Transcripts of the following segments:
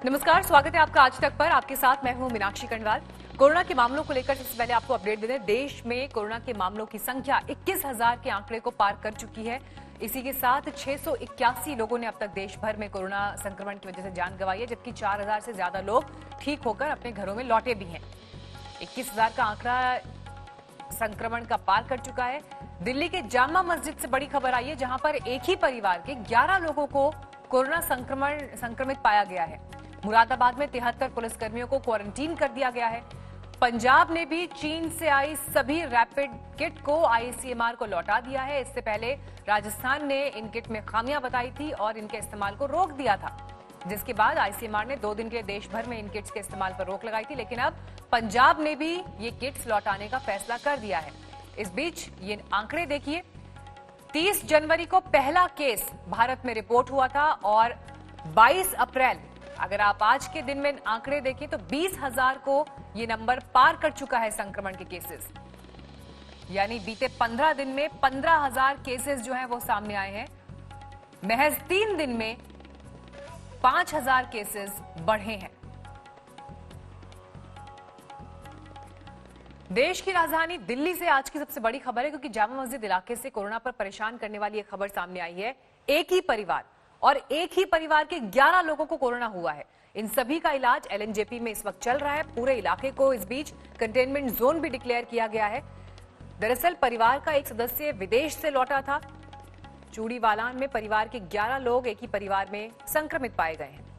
नमस्कार, स्वागत है आपका आज तक पर। आपके साथ मैं हूं मीनाक्षी कण्डवाल। कोरोना के मामलों को लेकर सबसे पहले आपको अपडेट दे दें। देश में कोरोना के मामलों की संख्या 21,000 के आंकड़े को पार कर चुकी है। इसी के साथ 681 लोगों ने अब तक देश भर में कोरोना संक्रमण की वजह से जान गंवाई है, जबकि 4,000 से ज्यादा लोग ठीक होकर अपने घरों में लौटे भी हैं। 21,000 का आंकड़ा संक्रमण का पार कर चुका है। दिल्ली के जामा मस्जिद से बड़ी खबर आई है, जहां पर एक ही परिवार के 11 लोगों को कोरोना संक्रमित पाया गया है। मुरादाबाद में 73 पुलिसकर्मियों को क्वारंटीन कर दिया गया है। पंजाब ने भी चीन से आई सभी रैपिड किट को आईसीएमआर को लौटा दिया है। इससे पहले राजस्थान ने इन किट में खामियां बताई थी और इनके इस्तेमाल को रोक दिया था, जिसके बाद आईसीएमआर ने 2 दिन के लिए देश भर में इन किट्स के इस्तेमाल पर रोक लगाई थी। लेकिन अब पंजाब ने भी ये किट्स लौटाने का फैसला कर दिया है। इस बीच ये आंकड़े देखिए, 30 जनवरी को पहला केस भारत में रिपोर्ट हुआ था और 22 अप्रैल, अगर आप आज के दिन में आंकड़े देखें तो 20,000 को ये नंबर पार कर चुका है संक्रमण के केसेस। यानी बीते 15 दिन में 15,000 केसेस जो हैं वो सामने आए हैं। महज 3 दिन में 5,000 केसेस बढ़े हैं। देश की राजधानी दिल्ली से आज की सबसे बड़ी खबर है, क्योंकि जामा मस्जिद इलाके से कोरोना पर परेशान करने वाली एक खबर सामने आई है। एक ही परिवार के 11 लोगों को कोरोना हुआ है। इन सभी का इलाज एलएनजेपी में इस वक्त चल रहा है। पूरे इलाके को इस बीच कंटेनमेंट जोन भी डिक्लेयर किया गया है। दरअसल परिवार का एक सदस्य विदेश से लौटा था। चूड़ीवालान में परिवार के 11 लोग एक ही परिवार में संक्रमित पाए गए हैं।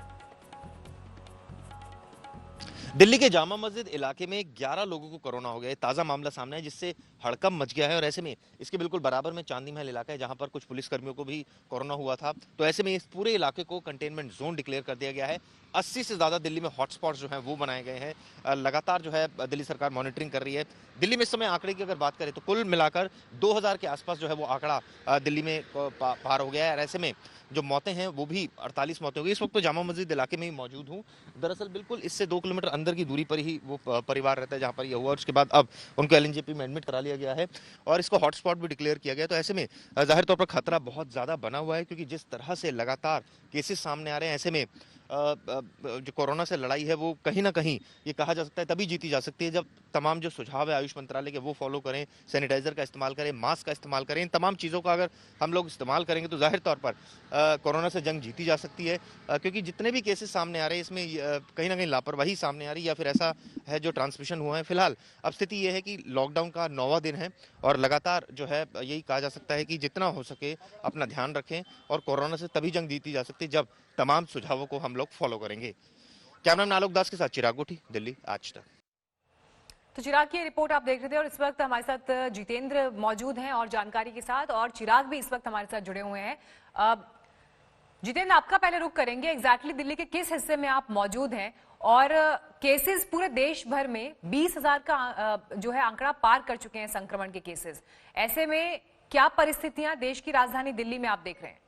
दिल्ली के जामा मस्जिद इलाके में 11 लोगों को कोरोना हो गया है। ताज़ा मामला सामने है, जिससे हड़कंप मच गया है। और ऐसे में इसके बिल्कुल बराबर में चांदनी महल इलाका है, जहां पर कुछ पुलिसकर्मियों को भी कोरोना हुआ था। तो ऐसे में इस पूरे इलाके को कंटेनमेंट जोन डिक्लेयर कर दिया गया है। 80 से ज़्यादा दिल्ली में हॉटस्पॉट्स जो हैं वो बनाए गए हैं। लगातार जो है दिल्ली सरकार मॉनिटरिंग कर रही है। दिल्ली में इस समय आंकड़े की अगर बात करें तो कुल मिलाकर 2,000 के आसपास जो है वो आंकड़ा दिल्ली में पार हो गया है। और ऐसे में जो मौतें हैं वो भी 48 मौतें हो गई। इस वक्त तो जामा मस्जिद इलाके में ही मौजूद हूँ। दरअसल बिल्कुल इससे 2 किलोमीटर अंदर की दूरी पर ही वो परिवार रहता है जहाँ पर यह हुआ। और उसके बाद अब उनको एलएनजेपी में एडमिट करा लिया गया है और इसको हॉटस्पॉट भी डिक्लेयर किया गया। तो ऐसे में जाहिर तौर पर खतरा बहुत ज़्यादा बना हुआ है, क्योंकि जिस तरह से लगातार केसेस सामने आ रहे हैं, ऐसे में जो कोरोना से लड़ाई है वो कहीं ना कहीं ये कहा जा सकता है तभी जीती जा सकती है जब तमाम जो सुझाव है आयुष मंत्रालय के वो फॉलो करें, सैनिटाइजर का इस्तेमाल करें, मास्क का इस्तेमाल करें। इन तमाम चीज़ों का अगर हम लोग इस्तेमाल करेंगे तो जाहिर तौर पर कोरोना से जंग जीती जा सकती है। क्योंकि जितने भी केसेस सामने आ रहे हैं इसमें कहीं ना कहीं लापरवाही सामने आ रही है, या फिर ऐसा है जो ट्रांसमिशन हुआ है। फिलहाल अब स्थिति ये है कि लॉकडाउन का 9वां दिन है और लगातार जो है यही कहा जा सकता है कि जितना हो सके अपना ध्यान रखें और कोरोना से तभी जंग जीती जा सकती है जब तमाम सुझावों को हम लोग फॉलो करेंगे। कैमरामैन आलोक दास के साथ चिराग गोठी, दिल्ली आज तक। तो चिराग की रिपोर्ट आप देख रहे थे और इस वक्त हमारे साथ जितेंद्र मौजूद हैं और जानकारी के साथ, और चिराग भी इस वक्त हमारे साथ जुड़े हुए हैं। जितेंद्र, आपका पहले रुख करेंगे, एग्जैक्टली दिल्ली के किस हिस्से में आप मौजूद हैं और केसेस पूरे देश भर में 20,000 का जो है आंकड़ा पार कर चुके हैं संक्रमण के केसेस। ऐसे में क्या परिस्थितियां देश की राजधानी दिल्ली में आप देख रहे हैं?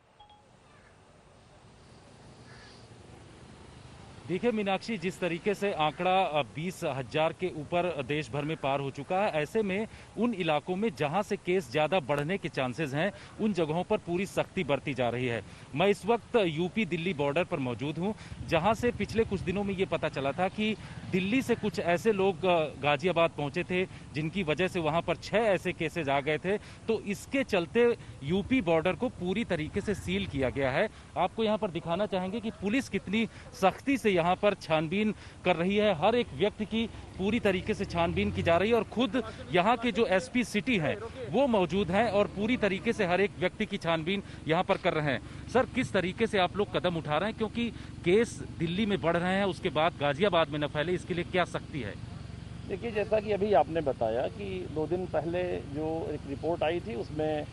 देखिए मीनाक्षी, जिस तरीके से आंकड़ा 20,000 के ऊपर देश भर में पार हो चुका है, ऐसे में उन इलाकों में जहां से केस ज्यादा बढ़ने के चांसेस हैं उन जगहों पर पूरी सख्ती बरती जा रही है। मैं इस वक्त यूपी दिल्ली बॉर्डर पर मौजूद हूं, जहां से पिछले कुछ दिनों में ये पता चला था कि दिल्ली से कुछ ऐसे लोग गाजियाबाद पहुंचे थे जिनकी वजह से वहां पर 6 ऐसे केसेज आ गए थे। तो इसके चलते यूपी बॉर्डर को पूरी तरीके से सील किया गया है। आपको यहाँ पर दिखाना चाहेंगे कि पुलिस कितनी सख्ती से यहाँ पर छानबीन कर रही है। हर एक व्यक्ति की पूरी तरीके से छानबीन की जा रही है और खुद यहाँ के जो एसपी सिटी हैं वो मौजूद हैं और पूरी तरीके से हर एक व्यक्ति की छानबीन यहाँ पर कर रहे हैं। सर, किस तरीके से आप लोग कदम उठा रहे हैं, क्योंकि केस दिल्ली में बढ़ रहे हैं, उसके बाद गाजियाबाद में न फैले, इसके लिए क्या सख्ती है? देखिए, जैसा कि अभी आपने बताया कि 2 दिन पहले जो एक रिपोर्ट आई थी उसमें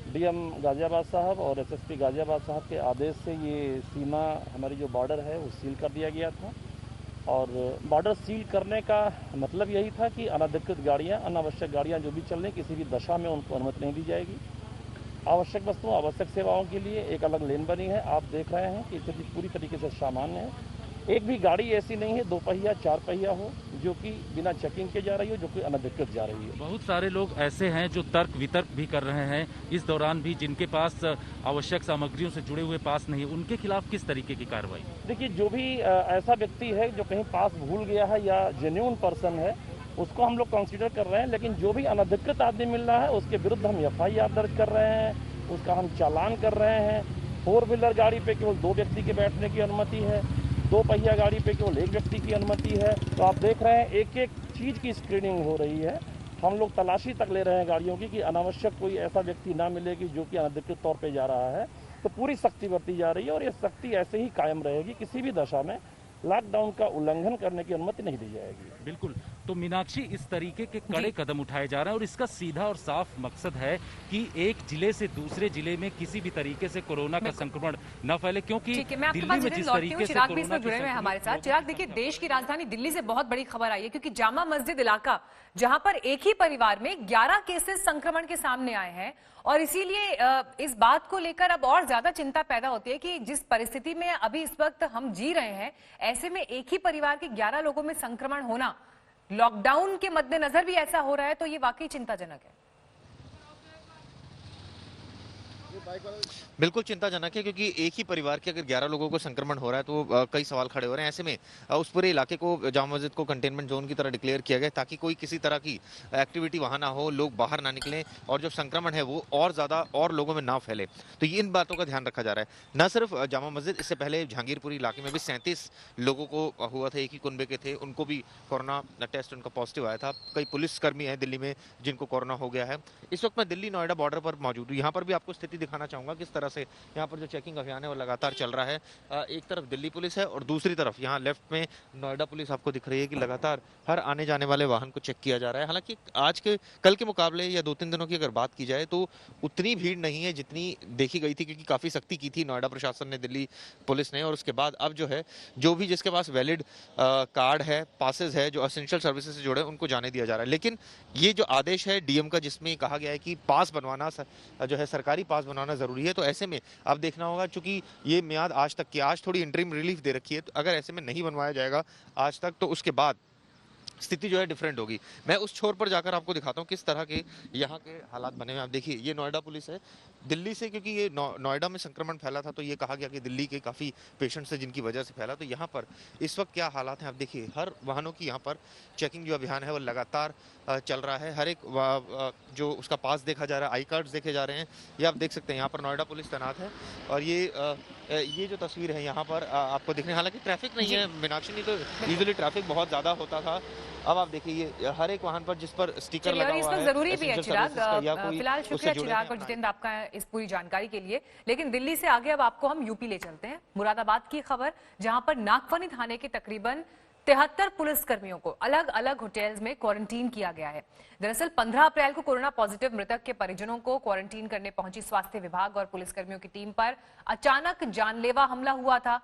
डीएम गाजियाबाद साहब और एसएसपी गाजियाबाद साहब के आदेश से ये सीमा, हमारी जो बॉर्डर है वो सील कर दिया गया था। और बॉर्डर सील करने का मतलब यही था कि अनधिकृत गाड़ियाँ, अनावश्यक गाड़ियाँ जो भी चल रही, किसी भी दशा में उनको अनुमति नहीं दी जाएगी। आवश्यक वस्तुओं, आवश्यक सेवाओं के लिए एक अलग लेन बनी है। आप देख रहे हैं कि स्थिति पूरी तरीके से सामान्य है। एक भी गाड़ी ऐसी नहीं है, 2 पहिया 4 पहिया हो, जो कि बिना चेकिंग के जा रही हो, जो कि अनधिकृत जा रही है। बहुत सारे लोग ऐसे हैं जो तर्क वितर्क भी कर रहे हैं इस दौरान भी, जिनके पास आवश्यक सामग्रियों से जुड़े हुए पास नहीं, उनके खिलाफ किस तरीके की कार्रवाई? देखिए, जो भी ऐसा व्यक्ति है जो कहीं पास भूल गया है या जेन्युइन पर्सन है, उसको हम लोग कंसीडर कर रहे हैं, लेकिन जो भी अनधिकृत आदमी मिल रहा है उसके विरुद्ध हम FIR दर्ज कर रहे हैं, उसका हम चालान कर रहे हैं। 4 व्हीलर गाड़ी पे केवल 2 व्यक्ति के बैठने की अनुमति है, 2 पहिया गाड़ी पे केवल 1 व्यक्ति की अनुमति है। तो आप देख रहे हैं एक एक चीज़ की स्क्रीनिंग हो रही है। हम लोग तलाशी तक ले रहे हैं गाड़ियों की कि अनावश्यक कोई ऐसा व्यक्ति ना मिले कि जो कि अनधिकृत तौर पे जा रहा है। तो पूरी सख्ती बरती जा रही है और ये सख्ती ऐसे ही कायम रहेगी। किसी भी दशा में लॉकडाउन का उल्लंघन करने की अनुमति नहीं दी जाएगी। बिल्कुल। तो मीनाक्षी, इस तरीके के कड़े कदम उठाए जा रहे हैं और इसका सीधा और साफ मकसद है कि एक जिले से दूसरे जिले में किसी भी तरीके से कोरोना का संक्रमण न फैले, क्योंकि दिल्ली में जिस तरीके से चिराग भी इसमें जुड़े हुए हैं हमारे साथ। चिराग, देखिए, देश की राजधानी दिल्ली से बहुत बड़ी खबर आई है, क्योंकि जामा मस्जिद इलाका, जहां पर एक ही परिवार में 11 केसेस संक्रमण के सामने आए हैं, और इसीलिए इस बात को लेकर अब और ज्यादा चिंता पैदा होती है कि जिस परिस्थिति में अभी इस वक्त हम जी रहे हैं, ऐसे में एक ही परिवार के 11 लोगों में संक्रमण होना, लॉकडाउन के मद्देनजर भी ऐसा हो रहा है, तो ये वाकई चिंताजनक है। बिल्कुल चिंताजनक है, क्योंकि एक ही परिवार के अगर 11 लोगों को संक्रमण हो रहा है तो कई सवाल खड़े हो रहे हैं। ऐसे में उस पूरे इलाके को, जामा मस्जिद को कंटेनमेंट जोन की तरह डिक्लेयर किया गया, ताकि कोई किसी तरह की एक्टिविटी वहां ना हो, लोग बाहर ना निकलें और जो संक्रमण है वो और ज्यादा और लोगों में ना फैले। तो इन बातों का ध्यान रखा जा रहा है। न सिर्फ जामा मस्जिद, इससे पहले जहांगीरपुरी इलाके में भी 37 लोगों को हुआ था, एक ही कुनबे के थे, उनको भी कोरोना टेस्ट उनका पॉजिटिव आया था। कई पुलिसकर्मी हैं दिल्ली में जिनको कोरोना हो गया है। इस वक्त मैं दिल्ली नोएडा बॉर्डर पर मौजूद हूँ। यहाँ पर भी आपको स्थिति दिखाना चाहूंगा किस तरह से यहाँ पर जो चेकिंग अभियान है वो लगातार चल रहा है। एक तरफ दिल्ली पुलिस है और दूसरी तरफ यहाँ लेफ्ट में नोएडा पुलिस आपको दिख रही है कि लगातार हर आने जाने वाले वाहन को चेक किया जा रहा है। हालांकि आज के कल के मुकाबले या 2-3 दिनों की अगर बात की जाए तो उतनी भीड़ नहीं है जितनी देखी गई थी, क्योंकि काफी सख्ती की थी नोएडा प्रशासन ने, दिल्ली पुलिस ने। और उसके बाद अब जो है, जो भी जिसके पास वैलिड कार्ड है, पासेज है, जो एसेंशियल सर्विसेज से जुड़े, उनको जाने दिया जा रहा है। लेकिन ये जो आदेश है डीएम का, जिसमें कहा गया है कि पास बनवाना जो है, सरकारी पास बनवाना जरूरी है, तो ऐसे में अब देखना होगा, चूंकि ये मियाद आज तक की, आज थोड़ी इंटरिम रिलीफ दे रखी है, तो अगर ऐसे में नहीं बनवाया जाएगा आज तक, तो उसके बाद स्थिति जो है डिफरेंट होगी। मैं उस छोर पर जाकर आपको दिखाता हूँ किस तरह के यहाँ के हालात बने हुए। आप देखिए, ये नोएडा पुलिस है दिल्ली से, क्योंकि ये नोएडा में संक्रमण फैला था तो ये कहा गया कि दिल्ली के काफ़ी पेशेंट्स हैं जिनकी वजह से फैला। तो यहाँ पर इस वक्त क्या हालात हैं आप देखिए। हर वाहनों की यहाँ पर चेकिंग जो अभियान है वो लगातार चल रहा है। हर एक जो उसका पास देखा जा रहा है, आई कार्ड्स देखे जा रहे हैं, ये आप देख सकते हैं। यहाँ पर नोएडा पुलिस तैनात है और ये जो तस्वीर है यहाँ पर आपको दिख रही है। हालांकि ट्रैफिक नहीं है मीनाक्षी, नहीं तो यूजुअली ट्रैफिक बहुत ज़्यादा होता था। अब आप देखिए, ये हर एक वाहन पर जिस पर स्टिकर लगा हुआ है, जरूरी भी है। चिराग, फिलहाल शुक्रिया चिराग और जितेंद्र आपका इस पूरी जानकारी के लिए। लेकिन दिल्ली से आगे अब आपको हम यूपी ले चलते हैं, मुरादाबाद की खबर, जहां पर नागफनी थाने के तकरीबन 73 पुलिसकर्मियों को अलग अलग होटल्स में क्वारंटीन किया गया है। दरअसल 15 अप्रैल को कोरोना पॉजिटिव मृतक के परिजनों को क्वारंटीन करने पहुंची स्वास्थ्य विभाग और पुलिसकर्मियों की टीम पर अचानक जानलेवा हमला हुआ था।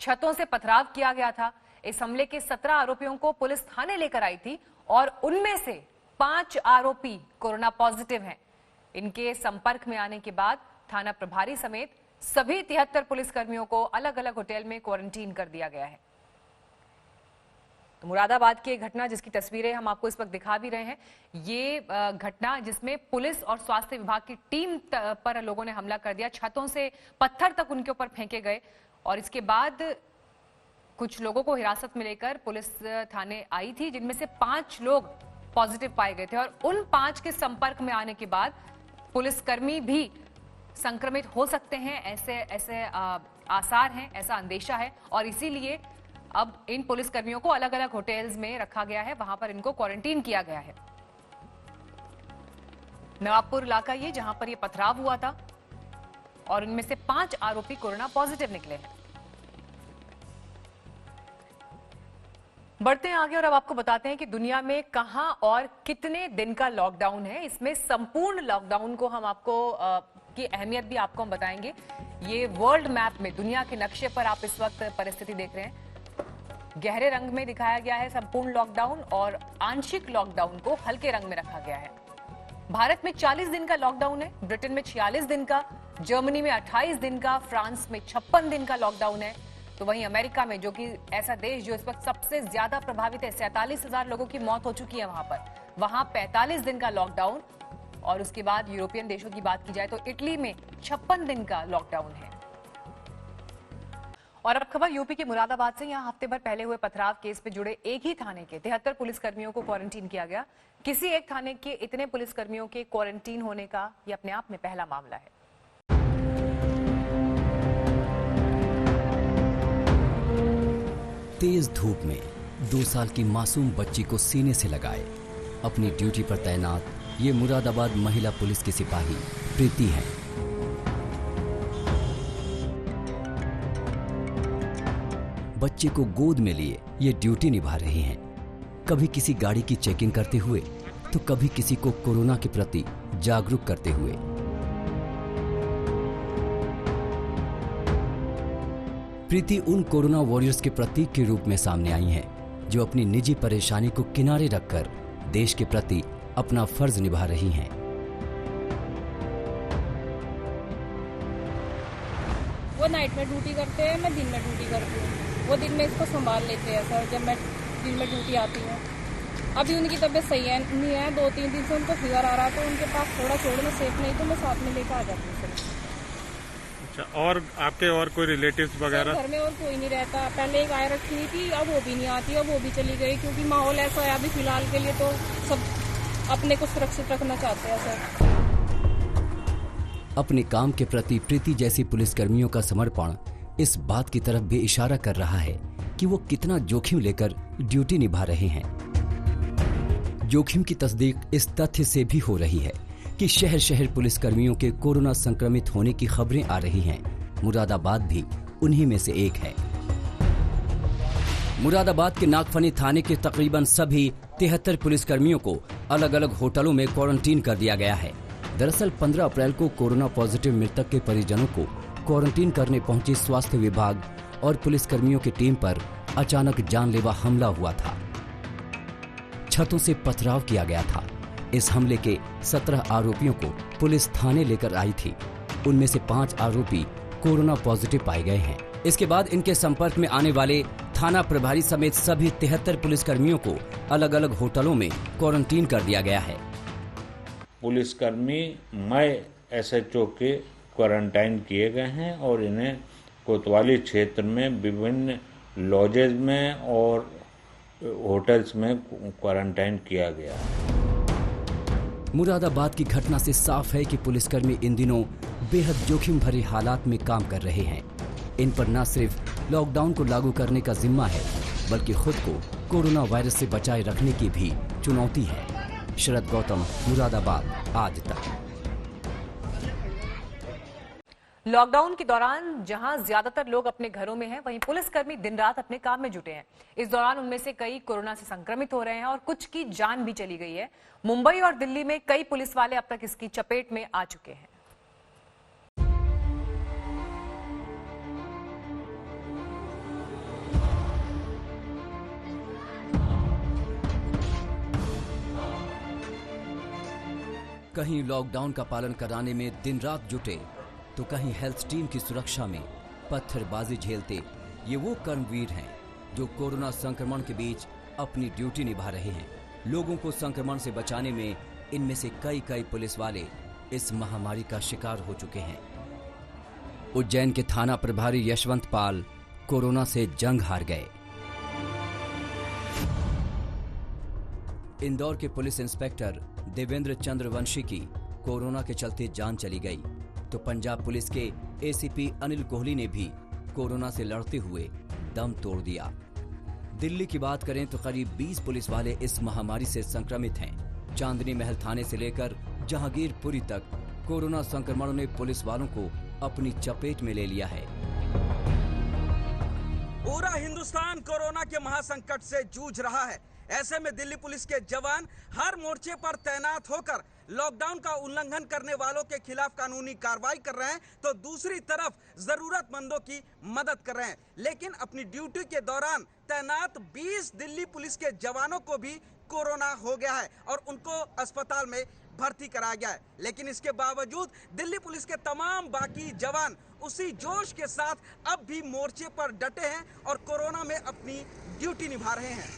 छतों से पथराव किया गया था। इस हमले के 17 आरोपियों को पुलिस थाने लेकर आई थी और उनमें से 5 आरोपी कोरोना पॉजिटिव हैं। इनके संपर्क में आने के बाद थाना प्रभारी समेत सभी 73 पुलिसकर्मियों को अलग अलग होटल में क्वारंटीन कर दिया गया है। तो मुरादाबाद की एक घटना जिसकी तस्वीरें हम आपको इस वक्त दिखा भी रहे हैं, ये घटना जिसमें पुलिस और स्वास्थ्य विभाग की टीम पर लोगों ने हमला कर दिया। छतों से पत्थर तक उनके ऊपर फेंके गए और इसके बाद कुछ लोगों को हिरासत में लेकर पुलिस थाने आई थी, जिनमें से 5 लोग पॉजिटिव पाए गए थे और उन 5 के संपर्क में आने के बाद पुलिसकर्मी भी संक्रमित हो सकते हैं, ऐसे आसार हैं, ऐसा अंदेशा है और इसीलिए अब इन पुलिसकर्मियों को अलग अलग होटल्स में रखा गया है, वहां पर इनको क्वारंटीन किया गया है। नवाबपुर इलाका ये, जहां पर ये पथराव हुआ था और इनमें से 5 आरोपी कोरोना पॉजिटिव निकले हैं। बढ़ते हैं आगे और अब आपको बताते हैं कि दुनिया में कहां और कितने दिन का लॉकडाउन है। इसमें संपूर्ण लॉकडाउन को हम आपको की अहमियत भी आपको हम बताएंगे। ये वर्ल्ड मैप में दुनिया के नक्शे पर आप इस वक्त परिस्थिति देख रहे हैं। गहरे रंग में दिखाया गया है संपूर्ण लॉकडाउन और आंशिक लॉकडाउन को हल्के रंग में रखा गया है। भारत में 40 दिन का लॉकडाउन है, ब्रिटेन में 46 दिन का, जर्मनी में 28 दिन का, फ्रांस में 56 दिन का लॉकडाउन है, तो वहीं अमेरिका में, जो कि ऐसा देश जो इस वक्त सबसे ज्यादा प्रभावित है, 47,000 लोगों की मौत हो चुकी है वहां 45 दिन का लॉकडाउन। और उसके बाद यूरोपियन देशों की बात की जाए तो इटली में 56 दिन का लॉकडाउन है। और अब खबर यूपी के मुरादाबाद से। यहां हफ्ते भर पहले हुए पथराव केस में जुड़े एक ही थाने के 73 पुलिसकर्मियों को क्वारंटीन किया गया। किसी एक थाने के इतने पुलिसकर्मियों के क्वारंटीन होने का यह अपने आप में पहला मामला है। तेज धूप में 2 साल की मासूम बच्ची को सीने से लगाए अपनी ड्यूटी पर तैनात ये मुरादाबाद महिला पुलिस की सिपाही प्रीति हैं। बच्चे को गोद में लिए ये ड्यूटी निभा रही हैं। कभी किसी गाड़ी की चेकिंग करते हुए तो कभी किसी को कोरोना के प्रति जागरूक करते हुए। प्रीति उन कोरोना वॉरियर्स के प्रतीक के रूप में सामने आई हैं, जो अपनी निजी परेशानी को किनारे रखकर देश के प्रति अपना फर्ज निभा रही हैं। वो नाइट में ड्यूटी करते हैं, मैं दिन में ड्यूटी करती हूँ। वो दिन में इसको संभाल लेते हैं सर, जब मैं दिन में ड्यूटी आती हूँ। अभी उनकी तबीयत सही है नहीं है, 2-3 दिन से उनको फीवर आ रहा है, तो उनके पास थोड़ा छोड़ना सेफ नहीं, तो मैं साथ में लेकर आ जाती हूँ सर। अच्छा, और आपके और कोई रिलेटिव्स वगैरह? घर में और कोई नहीं रहता। पहले एक आय रखी थी, अब वो भी नहीं आती, अब वो भी चली गई, क्योंकि माहौल ऐसा है अभी फिलहाल के लिए, तो सब अपने को सुरक्षित रखना चाहते हैं सर। अपने काम के प्रति प्रीति जैसी पुलिसकर्मियों का समर्पण इस बात की तरफ भी इशारा कर रहा है कि वो कितना जोखिम लेकर ड्यूटी निभा रहे हैं। जोखिम की तस्दीक इस तथ्य से भी हो रही है कि शहर शहर पुलिसकर्मियों के कोरोना संक्रमित होने की खबरें आ रही हैं। मुरादाबाद भी उन्हीं में से एक है। मुरादाबाद के नागफनी थाने के तकरीबन सभी 73 पुलिसकर्मियों को अलग अलग होटलों में क्वारंटीन कर दिया गया है। दरअसल 15 अप्रैल को कोरोना पॉजिटिव मृतक के परिजनों को क्वारंटीन करने पहुंचे स्वास्थ्य विभाग और पुलिसकर्मियों की टीम पर अचानक जानलेवा हमला हुआ था। छतों से पथराव किया गया था। इस हमले के 17 आरोपियों को पुलिस थाने लेकर आई थी। उनमें से 5 आरोपी कोरोना पॉजिटिव पाए गए हैं। इसके बाद इनके संपर्क में आने वाले थाना प्रभारी समेत सभी 73 पुलिसकर्मियों को अलग अलग होटलों में क्वारंटीन कर दिया गया है। पुलिसकर्मी मई SHO के क्वारंटाइन किए गए हैं और इन्हें कोतवाली क्षेत्र में विभिन्न लॉजेज में और होटल्स में क्वारंटाइन किया गया है। मुरादाबाद की घटना से साफ है कि पुलिसकर्मी इन दिनों बेहद जोखिम भरे हालात में काम कर रहे हैं। इन पर न सिर्फ लॉकडाउन को लागू करने का जिम्मा है, बल्कि खुद को कोरोना वायरस से बचाए रखने की भी चुनौती है। शरद गौतम, मुरादाबाद, आज तक। लॉकडाउन के दौरान जहां ज्यादातर लोग अपने घरों में हैं, वहीं पुलिसकर्मी दिन रात अपने काम में जुटे हैं। इस दौरान उनमें से कई कोरोना से संक्रमित हो रहे हैं और कुछ की जान भी चली गई है। मुंबई और दिल्ली में कई पुलिस वाले अब तक इसकी चपेट में आ चुके हैं। कहीं लॉकडाउन का पालन कराने में दिन रात जुटे, तो कहीं हेल्थ टीम की सुरक्षा में पत्थरबाजी झेलते ये वो कर्मवीर हैं जो कोरोना संक्रमण के बीच अपनी ड्यूटी निभा रहे हैं। लोगों को संक्रमण से बचाने में इनमें से कई पुलिस वाले इस महामारी का शिकार हो चुके हैं। उज्जैन के थाना प्रभारी यशवंत पाल कोरोना से जंग हार गए। इंदौर के पुलिस इंस्पेक्टर देवेंद्र चंद्रवंशी की कोरोना के चलते जान चली गई, तो पंजाब पुलिस के ACP अनिल कोहली ने भी कोरोना से लड़ते हुए दम तोड़ दिया। दिल्ली की बात करें तो करीब 20 पुलिस वाले इस महामारी से संक्रमित हैं। चांदनी महल थाने से लेकर जहांगीरपुरी तक कोरोना संक्रमण ने पुलिस वालों को अपनी चपेट में ले लिया है। पूरा हिंदुस्तान कोरोना के महासंकट से जूझ रहा है। ऐसे में दिल्ली पुलिस के जवान हर मोर्चे पर तैनात होकर लॉकडाउन का उल्लंघन करने वालों के खिलाफ कानूनी कार्रवाई कर रहे हैं, तो दूसरी तरफ जरूरतमंदों की मदद कर रहे हैं। लेकिन अपनी ड्यूटी के दौरान तैनात 20 दिल्ली पुलिस के जवानों को भी कोरोना हो गया है और उनको अस्पताल में भर्ती कराया गया है। लेकिन इसके बावजूद दिल्ली पुलिस के तमाम बाकी जवान उसी जोश के साथ अब भी मोर्चे पर डटे हैं और कोरोना में अपनी ड्यूटी निभा रहे हैं।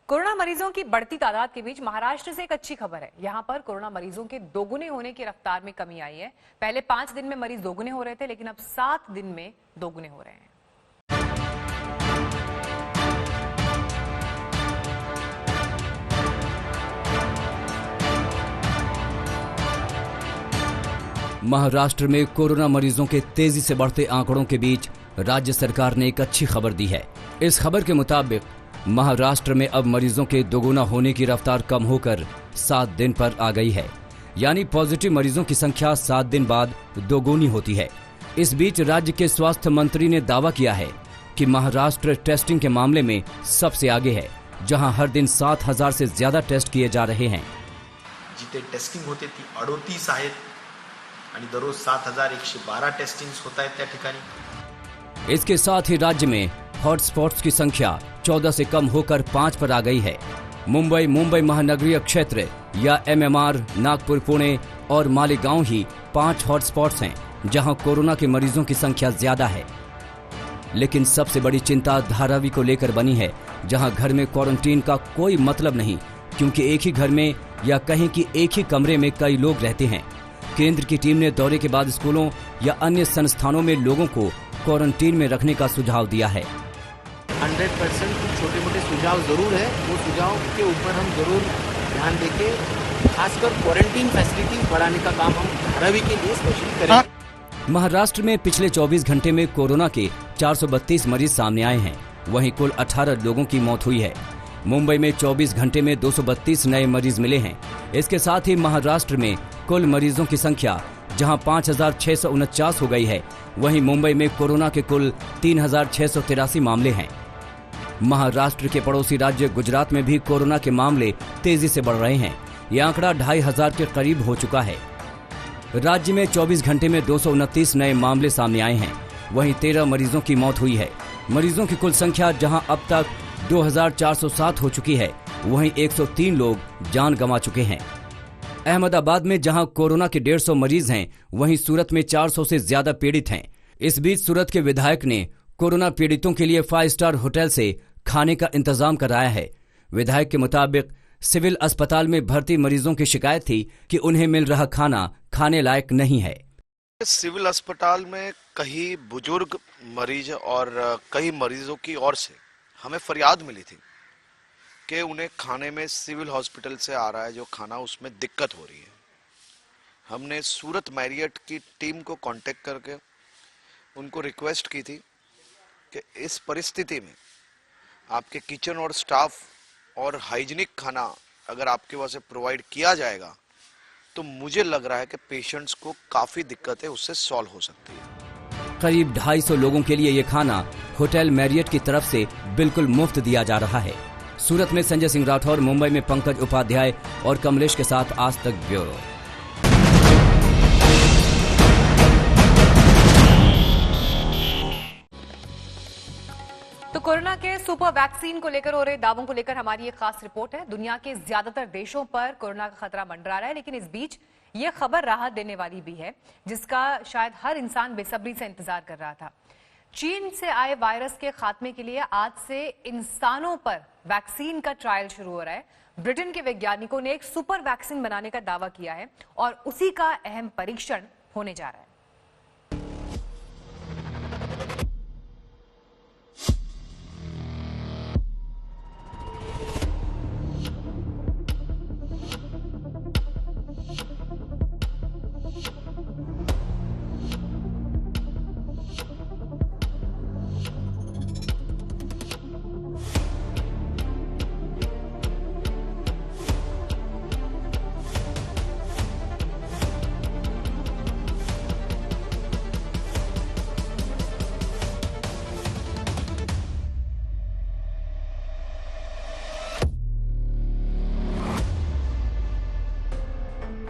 कोरोना मरीजों की बढ़ती तादाद के बीच महाराष्ट्र से एक अच्छी खबर है। यहां पर कोरोना मरीजों के दोगुने होने की रफ्तार में कमी आई है। पहले 5 दिन में मरीज दोगुने हो रहे थे, लेकिन अब 7 दिन में दोगुने हो रहे हैं। महाराष्ट्र में कोरोना मरीजों के तेजी से बढ़ते आंकड़ों के बीच राज्य सरकार ने एक अच्छी खबर दी है। इस खबर के मुताबिक महाराष्ट्र में अब मरीजों के दोगुना होने की रफ्तार कम होकर 7 दिन पर आ गई है, यानी पॉजिटिव मरीजों की संख्या 7 दिन बाद दोगुनी होती है। इस बीच राज्य के स्वास्थ्य मंत्री ने दावा किया है कि महाराष्ट्र टेस्टिंग के मामले में सबसे आगे है, जहां हर दिन 7,000 से ज्यादा टेस्ट किए जा रहे हैं। जिथे टेस्टिंग होते ती 38 आहेत आणि दररोज 7,112 टेस्टिंग्स होत आहेत त्या ठिकाणी। इसके साथ ही राज्य में हॉटस्पॉट्स की संख्या 14 से कम होकर 5 पर आ गई है। मुंबई महानगरीय क्षेत्र या MMR, नागपुर, पुणे और मालेगांव ही 5 हॉटस्पॉट्स हैं, जहां कोरोना के मरीजों की संख्या ज्यादा है। लेकिन सबसे बड़ी चिंता धारावी को लेकर बनी है, जहां घर में क्वारंटीन का कोई मतलब नहीं, क्योंकि एक ही घर में या कहीं की एक ही कमरे में कई लोग रहते हैं। केंद्र की टीम ने दौरे के बाद स्कूलों या अन्य संस्थानों में लोगों को क्वारंटीन में रखने का सुझाव दिया है। 100% कुछ छोटे मोटे सुझाव जरूर है, वो सुझाव के ऊपर हम जरूर ध्यान देके खासकर क्वारंटीन फैसिलिटीज बढ़ाने का काम हम धारावी के लिए स्पेशली करेंगे। महाराष्ट्र में पिछले 24 घंटे में कोरोना के 432 मरीज सामने आए हैं, वहीं कुल 18 लोगों की मौत हुई है। मुंबई में 24 घंटे में 232 नए मरीज मिले हैं। इसके साथ ही महाराष्ट्र में कुल मरीजों की संख्या जहां 5,649 हो गई है, वहीं मुंबई में कोरोना के कुल 3,683 मामले हैं। महाराष्ट्र के पड़ोसी राज्य गुजरात में भी कोरोना के मामले तेजी से बढ़ रहे हैं। यह आंकड़ा 2,500 के करीब हो चुका है। राज्य में 24 घंटे में 229 नए मामले सामने आए हैं, वहीं 13 मरीजों की मौत हुई है। मरीजों की कुल संख्या जहां अब तक 2,407 हो चुकी है, वहीं 103 लोग जान गंवा चुके हैं। अहमदाबाद में जहां कोरोना के 150 मरीज हैं, वहीं सूरत में 400 से ज्यादा पीड़ित हैं। इस बीच सूरत के विधायक ने कोरोना पीड़ितों के लिए 5 स्टार होटल से खाने का इंतजाम कराया है। विधायक के मुताबिक सिविल अस्पताल में भर्ती मरीजों की शिकायत थी कि उन्हें मिल रहा खाना खाने लायक नहीं है। सिविल अस्पताल में कई बुजुर्ग मरीज और कई मरीजों की ओर से हमें फरियाद मिली थी कि उन्हें खाने में सिविल हॉस्पिटल से आ रहा है जो खाना, उसमें दिक्कत हो रही है। हमने सूरत मैरियट की टीम को कांटेक्ट करके उनको रिक्वेस्ट की थी कि इस परिस्थिति में आपके किचन और स्टाफ और हाइजीनिक खाना अगर आपके वहाँ से प्रोवाइड किया जाएगा तो मुझे लग रहा है कि पेशेंट्स को काफ़ी दिक्कतें उससे सॉल्व हो सकती है। करीब 250 लोगों के लिए ये खाना होटल मैरियट की तरफ से बिल्कुल मुफ्त दिया जा रहा है। सूरत में संजय सिंह राठौर, मुंबई में पंकज उपाध्याय और कमलेश के साथ आज तक ब्यूरो। तो कोरोना के सुपर वैक्सीन को लेकर हो रहे दावों को लेकर हमारी एक खास रिपोर्ट है। दुनिया के ज्यादातर देशों पर कोरोना का खतरा मंडरा रहा है, लेकिन इस बीच यह खबर राहत देने वाली भी है, जिसका शायद हर इंसान बेसब्री से इंतजार कर रहा था। चीन से आए वायरस के खात्मे के लिए आज से इंसानों पर वैक्सीन का ट्रायल शुरू हो रहा है। ब्रिटेन के वैज्ञानिकों ने एक सुपर वैक्सीन बनाने का दावा किया है और उसी का अहम परीक्षण होने जा रहा है।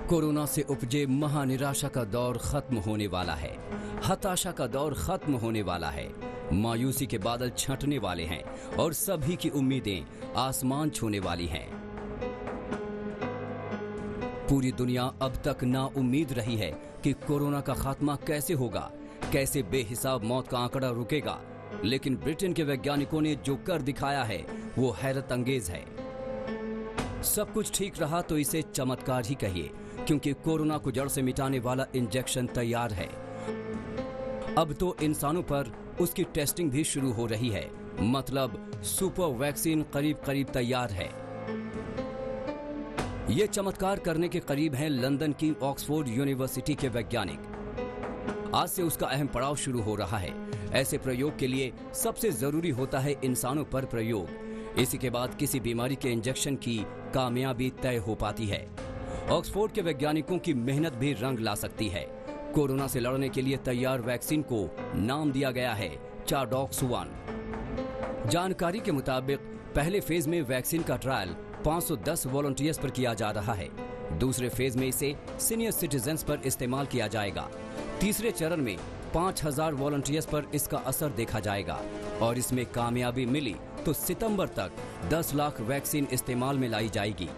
कोरोना से उपजे महानिराशा का दौर खत्म होने वाला है। हताशा का दौर खत्म होने वाला है। मायूसी के बादल छंटने वाले हैं और सभी की उम्मीदें आसमान छूने वाली हैं। पूरी दुनिया अब तक नाउम्मीद रही है कि कोरोना का खात्मा कैसे होगा, कैसे बेहिसाब मौत का आंकड़ा रुकेगा। लेकिन ब्रिटेन के वैज्ञानिकों ने जो कर दिखाया है वो हैरत अंगेज है। सब कुछ ठीक रहा तो इसे चमत्कार ही कहिए, क्योंकि कोरोना को जड़ से मिटाने वाला इंजेक्शन तैयार है। अब तो इंसानों पर उसकी टेस्टिंग भी शुरू हो रही है, मतलब सुपर वैक्सीन करीब करीब तैयार है। ये चमत्कार करने के करीब हैं लंदन की ऑक्सफोर्ड यूनिवर्सिटी के वैज्ञानिक। आज से उसका अहम पड़ाव शुरू हो रहा है। ऐसे प्रयोग के लिए सबसे जरूरी होता है इंसानों पर प्रयोग। इसी के बाद किसी बीमारी के इंजेक्शन की कामयाबी तय हो पाती है। ऑक्सफोर्ड के वैज्ञानिकों की मेहनत भी रंग ला सकती है। कोरोना से लड़ने के लिए तैयार वैक्सीन को नाम दिया गया है चाडॉक्स 1। जानकारी के मुताबिक पहले फेज में वैक्सीन का ट्रायल 510 वॉलंटियर्स पर किया जा रहा है। दूसरे फेज में इसे सीनियर सिटीजन्स पर इस्तेमाल किया जाएगा। तीसरे चरण में 5000 वॉलंटियर्स पर इसका असर देखा जाएगा और इसमें कामयाबी मिली तो सितंबर तक 10 लाख वैक्सीन इस्तेमाल में लाई जाएगी।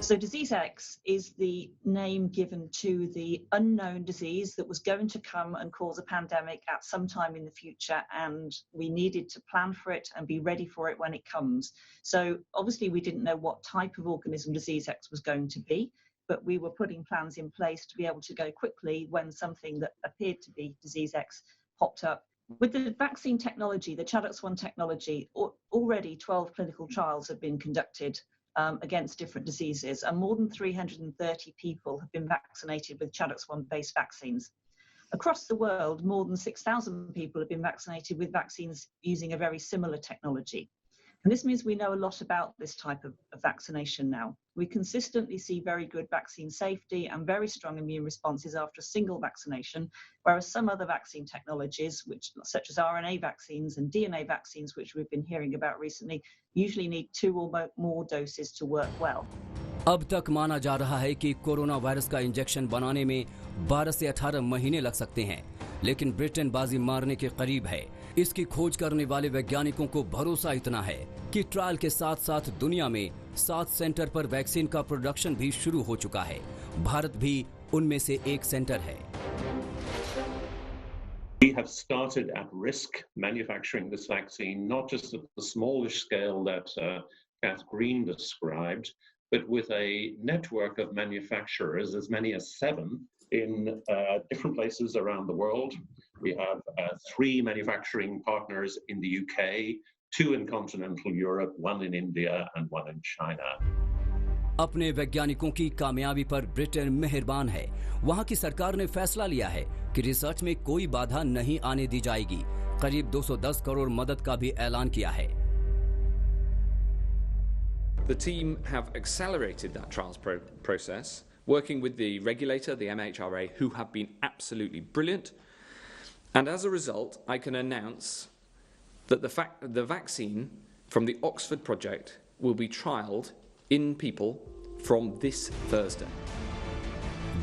So Disease X is the name given to the unknown disease that was going to come and cause a pandemic at some time in the future, and we needed to plan for it and be ready for it when it comes. So obviously we didn't know what type of organism Disease X was going to be, but we were putting plans in place to be able to go quickly when something that appeared to be Disease X popped up. With the vaccine technology, the ChAdOx 1 technology, already 12 clinical trials have been conducted against different diseases, and more than 330 people have been vaccinated with ChAdOx 1 based vaccines. Across the world, more than 6,000 people have been vaccinated with vaccines using a very similar technology. And this means we know a lot about this type of vaccination now. We consistently see very good vaccine safety and very strong immune responses after a single vaccination, whereas some other vaccine technologies, such as RNA vaccines and DNA vaccines, which we've been hearing about recently, usually need 2 or more doses to work well. अब तक माना जा रहा है कि corona virus का injection बनाने में 12 से 18 महीने लग सकते हैं, लेकिन ब्रिटेन बाजी मारने के करीब है। इसकी खोज करने वाले वैज्ञानिकों को भरोसा इतना है कि ट्रायल के साथ साथ दुनिया में 7 सेंटर पर वैक्सीन का प्रोडक्शन भी शुरू हो चुका है। भारत भी उनमें से एक सेंटर है। We have started at risk manufacturing this vaccine, not just at the smallish scale that Kath Green described, but with a network of manufacturers, as many as 7 in different places around the world. We have 3 manufacturing partners in the UK, 2 in continental Europe, 1 in India and 1 in China. अपने वैज्ञानिकों की कामयाबी पर Britain मेहरबान है। वहां की सरकार ने फैसला लिया है कि रिसर्च में कोई बाधा नहीं आने दी जाएगी। करीब 210 करोड़ मदद का भी ऐलान किया है। The team have accelerated that trials process, working with the regulator, the MHRA, who have been absolutely brilliant. And as a result, I can announce that the vaccine from the Oxford project will be trialled in people from this Thursday.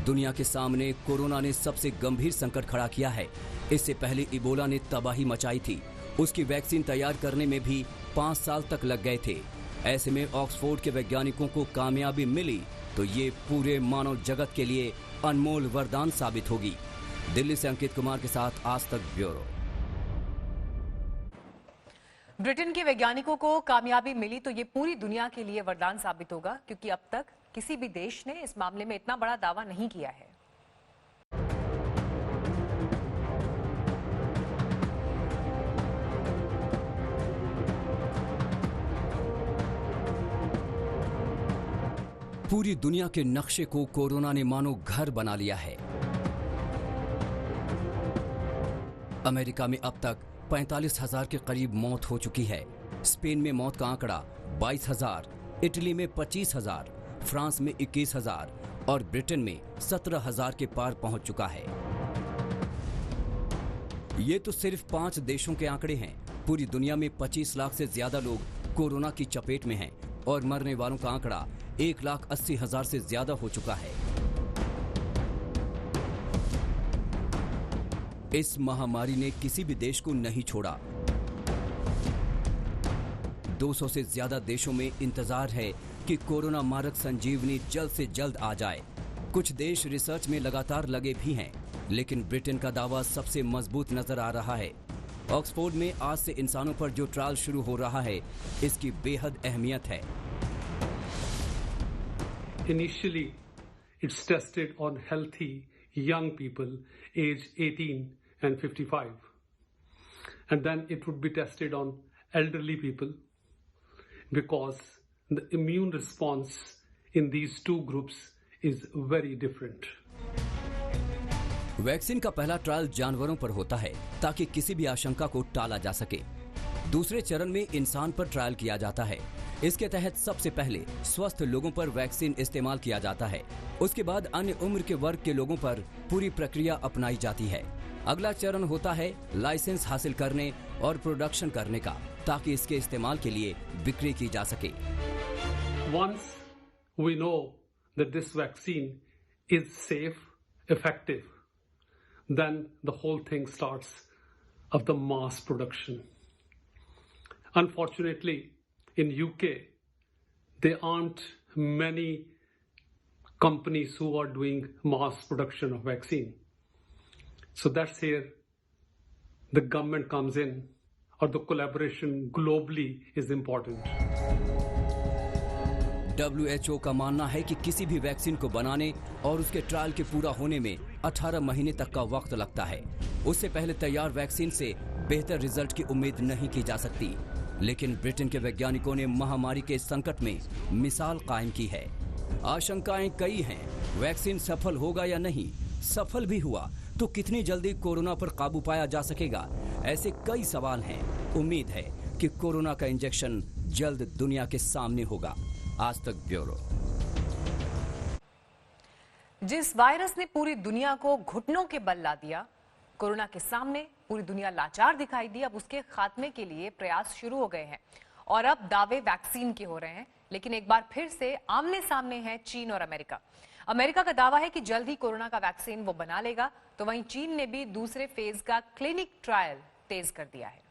दुनिया के सामने corona ने सबसे गंभीर संकट खड़ा किया है। इससे पहले इबोला ने तबाही मचाई थी। उसकी वैक्सीन तैयार करने में भी 5 साल तक लग गए थे। ऐसे में ऑक्सफोर्ड के वैज्ञानिकों को कामयाबी मिली तो ये पूरे मानव जगत के लिए अनमोल वरदान साबित होगी। दिल्ली से अंकित कुमार के साथ आज तक ब्यूरो। ब्रिटेन के वैज्ञानिकों को कामयाबी मिली तो ये पूरी दुनिया के लिए वरदान साबित होगा, क्योंकि अब तक किसी भी देश ने इस मामले में इतना बड़ा दावा नहीं किया है। पूरी दुनिया के नक्शे को कोरोना ने मानो घर बना लिया है। अमेरिका में अब तक 45,000 के करीब मौत हो चुकी है। स्पेन में मौत का आंकड़ा 22,000, इटली में 25,000, फ्रांस में 21,000 और ब्रिटेन में 17,000 के पार पहुंच चुका है। ये तो सिर्फ 5 देशों के आंकड़े हैं। पूरी दुनिया में 25 लाख से ज्यादा लोग कोरोना की चपेट में हैं और मरने वालों का आंकड़ा 1,80,000 से ज्यादा हो चुका है। इस महामारी ने किसी भी देश को नहीं छोड़ा। 200 से ज्यादा देशों में इंतजार है कि कोरोना मारक संजीवनी जल्द से जल्द आ जाए। कुछ देश रिसर्च में लगातार लगे भी हैं, लेकिन ब्रिटेन का दावा सबसे मजबूत नजर आ रहा है। ऑक्सफोर्ड में आज से इंसानों पर जो ट्रायल शुरू हो रहा है, इसकी बेहद अहमियत है। Initially, it's tested on healthy young people aged 18 and 55. And then it would be tested on elderly people because the immune response in these two groups is very different. Vaccine का पहला ट्रायल जानवरों पर होता है ताकि किसी भी आशंका को टाला जा सके। दूसरे चरण में इंसान पर ट्रायल किया जाता है। इसके तहत सबसे पहले स्वस्थ लोगों पर वैक्सीन इस्तेमाल किया जाता है। उसके बाद अन्य उम्र के वर्ग के लोगों पर पूरी प्रक्रिया अपनाई जाती है। अगला चरण होता है लाइसेंस हासिल करने और प्रोडक्शन करने का, ताकि इसके इस्तेमाल के लिए बिक्री की जा सके। Once we know that this vaccine is safe, effective, then the whole thing starts of the mass production. Unfortunately, in UK, there aren't many companies who are doing mass production of vaccine. So that's here the government comes in, or the collaboration globally is important. WHO का मानना है कि किसी भी vaccine को बनाने और उसके ट्रायल के पूरा होने में 18 महीने तक का वक्त लगता है। उससे पहले तैयार वैक्सीन से बेहतर रिजल्ट की उम्मीद नहीं की जा सकती। लेकिन ब्रिटेन के वैज्ञानिकों ने महामारी के संकट में मिसाल कायम की है। आशंकाएं कई हैं, वैक्सीन सफल होगा या नहीं। सफल भी हुआ तो कितनी जल्दी कोरोना पर काबू पाया जा सकेगा, ऐसे कई सवाल हैं। उम्मीद है कि कोरोना का इंजेक्शन जल्द दुनिया के सामने होगा। आज तक ब्यूरो। जिस वायरस ने पूरी दुनिया को घुटनों के बल ला दिया, कोरोना के सामने पूरी दुनिया लाचार दिखाई दी। अब उसके खात्मे के लिए प्रयास शुरू हो गए हैं और अब दावे वैक्सीन के हो रहे हैं। लेकिन एक बार फिर से आमने सामने है चीन और अमेरिका। अमेरिका का दावा है कि जल्द ही कोरोना का वैक्सीन वो बना लेगा, तो वहीं चीन ने भी दूसरे फेज का क्लिनिक ट्रायल तेज कर दिया है।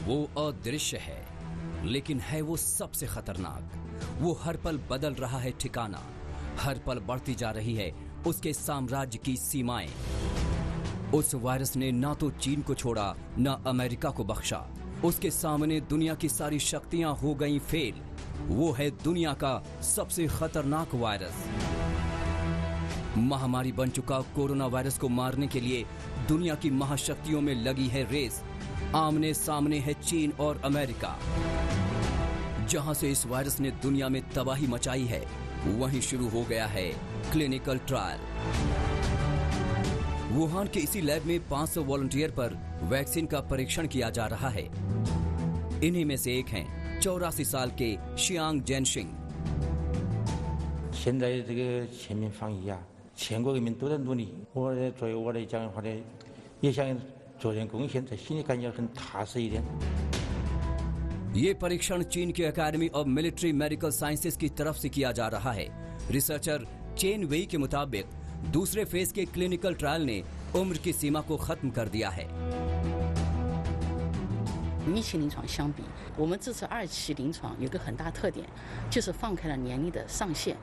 वो अदृश्य है, लेकिन है वो सबसे खतरनाक। वो हर पल बदल रहा है ठिकाना, हर पल बढ़ती जा रही है उसके साम्राज्य की सीमाएं। उस वायरस ने ना तो चीन को छोड़ा, ना अमेरिका को बख्शा। उसके सामने दुनिया की सारी शक्तियां हो गईं फेल। वो है दुनिया का सबसे खतरनाक वायरस। महामारी बन चुका कोरोना वायरस को मारने के लिए दुनिया की महाशक्तियों में लगी है रेस। आमने सामने है चीन और अमेरिका। जहां से इस वायरस ने दुनिया में तबाही मचाई है, वहीं शुरू हो गया है क्लिनिकल ट्रायल। वुहान के इसी लैब में 500 वॉलंटियर पर वैक्सीन का परीक्षण किया जा रहा है। इन्हीं में से एक हैं 84 साल के शियांग जेनशिंग। 现在这个全民防疫啊，全国人民都在努力。我作为我来讲的话呢，也想做点贡献，在心里感觉很踏实一点。 ये परीक्षण चीन के academy of military medical sciences की तरफ से किया जा रहा है। रिसर्चर चेन वेई के मुताबिक दूसरे फेज के क्लिनिकल ट्रायल ने उम्र की सीमा को खत्म कर दिया है। 1期临床相比，我们这次2期临床有个很大特点，就是放开了年龄的上限，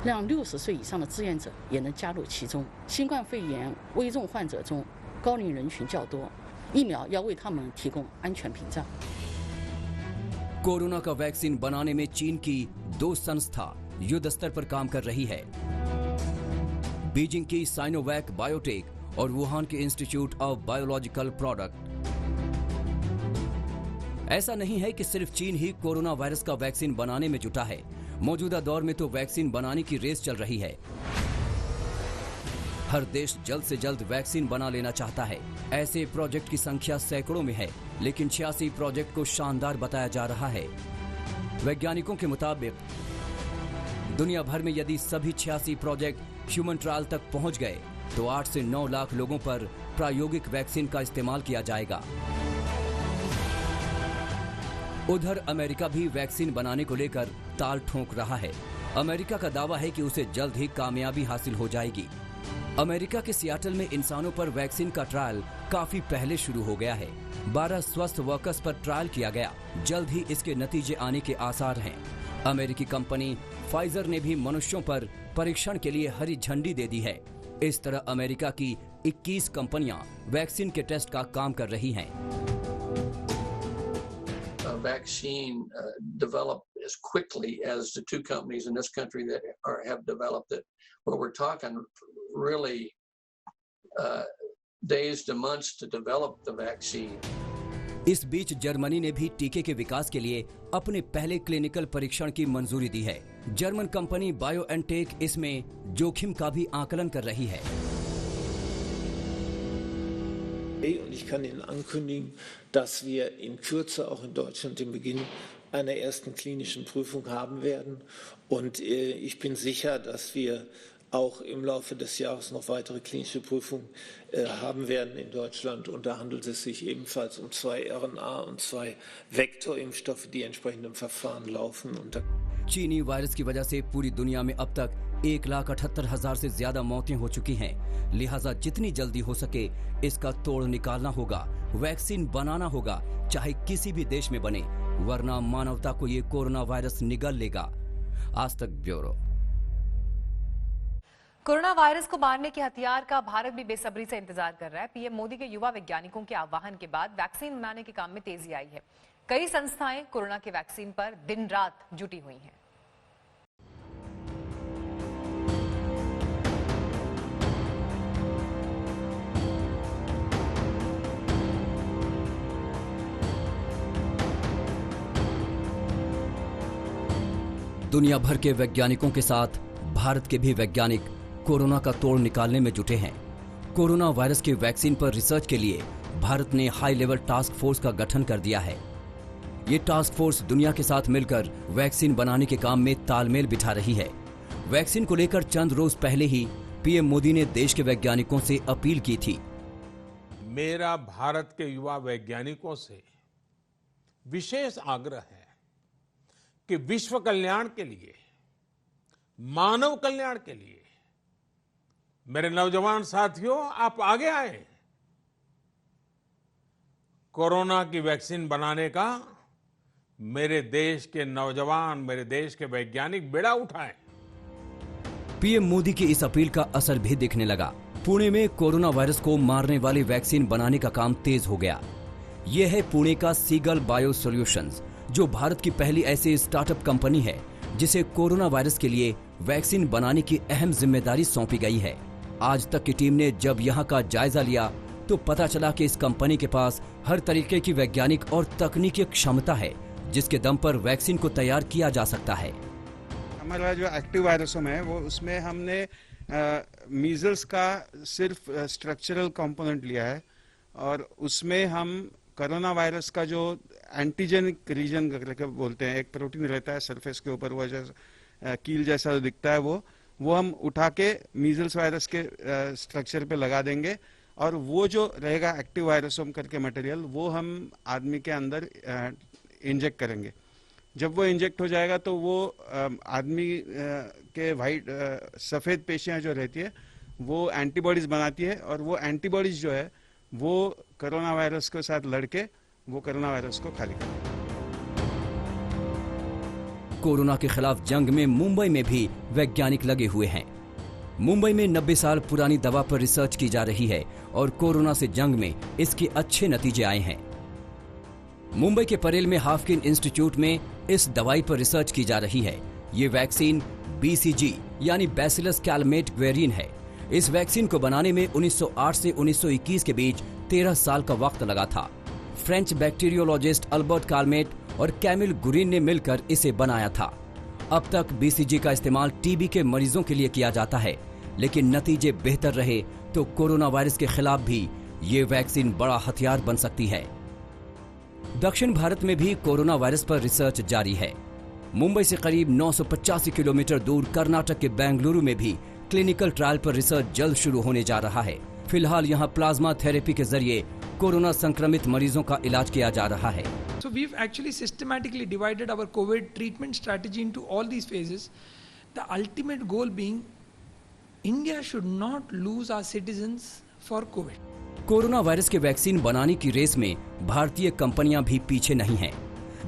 让60岁以上的志愿者也能加入其中。新冠肺炎危重患者中，高龄人群较多，疫苗要为他们提供安全屏障。 कोरोना का वैक्सीन बनाने में चीन की 2 संस्था युद्ध स्तर पर काम कर रही है। बीजिंग की साइनोवैक बायोटेक और वुहान के इंस्टीट्यूट ऑफ बायोलॉजिकल प्रोडक्ट। ऐसा नहीं है कि सिर्फ चीन ही कोरोना वायरस का वैक्सीन बनाने में जुटा है। मौजूदा दौर में तो वैक्सीन बनाने की रेस चल रही है। हर देश जल्द से जल्द वैक्सीन बना लेना चाहता है। ऐसे प्रोजेक्ट की संख्या सैकड़ों में है, लेकिन 86 प्रोजेक्ट को शानदार बताया जा रहा है। वैज्ञानिकों के मुताबिक दुनिया भर में यदि सभी 86 प्रोजेक्ट ह्यूमन ट्रायल तक पहुंच गए तो 8 से 9 लाख लोगों पर प्रायोगिक वैक्सीन का इस्तेमाल किया जाएगा। उधर अमेरिका भी वैक्सीन बनाने को लेकर ताल ठोंक रहा है। अमेरिका का दावा है कि उसे जल्द ही कामयाबी हासिल हो जाएगी। अमेरिका के सियाटल में इंसानों पर वैक्सीन का ट्रायल काफी पहले शुरू हो गया है। 12 स्वस्थ वर्कर्स पर ट्रायल किया गया। जल्द ही इसके नतीजे आने के आसार हैं। अमेरिकी कंपनी फाइजर ने भी मनुष्यों पर परीक्षण के लिए हरी झंडी दे दी है। इस तरह अमेरिका की 21 कंपनियां वैक्सीन के टेस्ट का काम कर रही हैं। Vaccine developed as quickly as the two companies in this country that have developed it. But we're talking really days to months to develop the vaccine. इस बीच जर्मनी ने भी टीके के विकास के लिए अपने पहले क्लिनिकल परीक्षण की मंजूरी दी है। जर्मन कंपनी बायोएनटेक इसमें जोखिम का भी आकलन कर रही है। Und ich kann Ihnen ankündigen, dass wir in Kürze auch in Deutschland den Beginn einer ersten klinischen Prüfung haben werden. Und ich bin sicher, dass wir auch im Laufe des Jahres noch weitere klinische Prüfungen haben werden in Deutschland. Und da handelt es sich ebenfalls um 2 RNA- und 2 Vektorimpfstoffe, die entsprechend im Verfahren laufen. Und चीनी virus की वजह से पूरी दुनिया में अब तक 1,78,000 से ज्यादा मौतें हो चुकी हैं। लिहाजा जितनी जल्दी हो सके इसका तोड़ निकालना होगा। वैक्सीन बनाना होगा, चाहे किसी भी देश में बने, वरना मानवता को ये कोरोना वायरस निगल लेगा। आज तक ब्यूरो। कोरोना वायरस को मारने के हथियार का भारत भी बेसब्री से इंतजार कर रहा है। पीएम मोदी के युवा वैज्ञानिकों के आह्वान के बाद वैक्सीन बनाने के काम में तेजी आई है। कई संस्थाएं कोरोना के वैक्सीन पर दिन रात जुटी हुई हैं। दुनिया भर के वैज्ञानिकों के साथ भारत के भी वैज्ञानिक कोरोना का तोड़ निकालने में जुटे हैं। कोरोना वायरस के वैक्सीन पर रिसर्च के लिए भारत ने हाई लेवल टास्क फोर्स का गठन कर दिया है। ये टास्क फोर्स दुनिया के साथ मिलकर वैक्सीन बनाने के काम में तालमेल बिठा रही है। वैक्सीन को लेकर चंद रोज पहले ही पीएम मोदी ने देश के वैज्ञानिकों से अपील की थी। मेरा भारत के युवा वैज्ञानिकों से विशेष आग्रह है कि विश्व कल्याण के लिए, मानव कल्याण के लिए मेरे नौजवान साथियों, आप आगे आए। कोरोना की वैक्सीन बनाने का मेरे देश के नौजवान, मेरे देश के वैज्ञानिक बेड़ा उठाएं। पीएम मोदी की इस अपील का असर भी दिखने लगा। पुणे में कोरोना वायरस को मारने वाली वैक्सीन बनाने का काम तेज हो गया। यह है पुणे का सीगल बायो सॉल्यूशंस, जो भारत की पहली ऐसी स्टार्टअप कंपनी है जिसे कोरोना वायरस के लिए वैक्सीन बनाने की अहम जिम्मेदारी सौंपी गई है। आज तक की टीम ने जब यहाँ का जायजा लिया तो पता चला कि इस कंपनी के पास हर तरीके की वैज्ञानिक और तकनीकी क्षमता है जिसके दम पर वैक्सीन को तैयार किया जा सकता है। हमारा जो एक्टिव वायरसोम है वो उसमें हमने मीजल्स का सिर्फ स्ट्रक्चरल कंपोनेंट लिया है और उसमें हम कोरोना वायरस का जो एंटीजेनिक रीजन करके बोलते हैं, एक प्रोटीन रहता है सरफेस के ऊपर, वो जैसा कील जैसा दिखता है, वो हम उठा के मीजल्स वायरस के स्ट्रक्चर पे लगा देंगे और वो जो रहेगा एक्टिव वायरसोम करके मटेरियल वो हम आदमी के अंदर इंजेक्ट करेंगे। जब वो इंजेक्ट हो जाएगा तो वो आदमी के वाइट सफ़ेद पेशियां जो रहती है वो एंटीबॉडीज बनाती है और वो एंटीबॉडीज जो है वो कोरोना वायरस के साथ लड़के वो कोरोना वायरस को खाली करेंगे। कोरोना के खिलाफ जंग में मुंबई में भी वैज्ञानिक लगे हुए हैं। मुंबई में 90 साल पुरानी दवा पर रिसर्च की जा रही है और कोरोना से जंग में इसके अच्छे नतीजे आए हैं। मुंबई के परेल में हाफकिन इंस्टीट्यूट में इस दवाई पर रिसर्च की जा रही है। ये वैक्सीन BCG यानी बैसिलस कैलमेट वेरिन है। इस वैक्सीन को बनाने में 1908 से 1921 के बीच 13 साल का वक्त लगा था। फ्रेंच बैक्टीरियोलॉजिस्ट अल्बर्ट कैलमेट और कैमिल गुरिन ने मिलकर इसे बनाया था। अब तक BCG का इस्तेमाल TB के मरीजों के लिए किया जाता है, लेकिन नतीजे बेहतर रहे तो कोरोना वायरस के खिलाफ भी ये वैक्सीन बड़ा हथियार बन सकती है। दक्षिण भारत में भी कोरोना वायरस पर रिसर्च जारी है। मुंबई से करीब 985 किलोमीटर दूर कर्नाटक के बेंगलुरु में भी क्लिनिकल ट्रायल पर रिसर्च जल्द शुरू होने जा रहा है। फिलहाल यहाँ प्लाज्मा थेरेपी के जरिए कोरोना संक्रमित मरीजों का इलाज किया जा रहा है। So we've actually systematically divided our COVID treatment strategy into all these phases. The ultimate goal being India should not lose our citizens for COVID. Corona virus के वैक्सीन बनाने की रेस में भारतीय कंपनियां भी पीछे नहीं हैं।